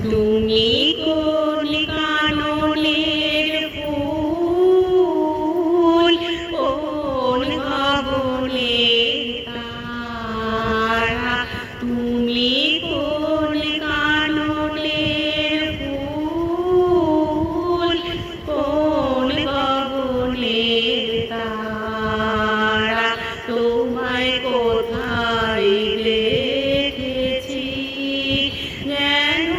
তুমি কোন কাননের ফুল, কোন গগনের তারা, তুমি কোন কাননের ফুল, কোন গগনের তারা, তোমায় কোথায় দেখেছি যেন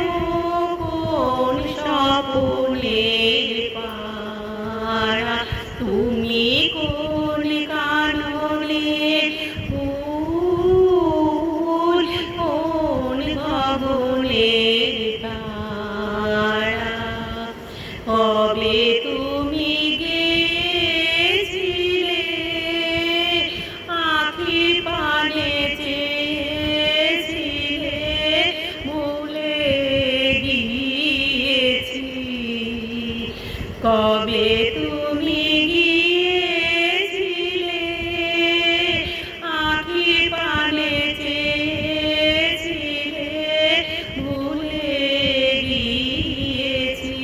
কোন স্বপ্নের পারা, তুমি কোন কাননের ফুল, কোন গগনের তারা, কবে তুমি গেছিলে আখি পানে চেয়েছিলে, ভুলে গিয়েছি। কবে তুমি গিয়েছিলে আখি পানে চেয়েছিলে, ভুলে গিয়েছি।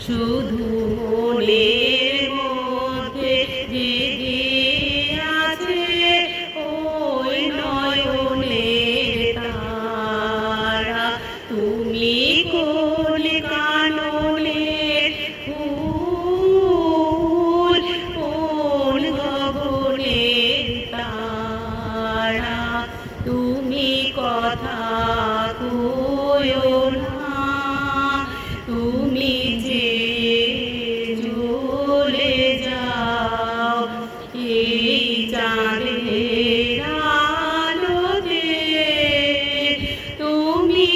শুধু মনের মধ্যে জেগে আছে ওই নয়নের তারা, তুমি কোন কাননের ফুল, কোন গগনের তারা, তুমি কথা কইও না, তুমি যে চলে যাও এই চাঁদের আলোতে, তুমি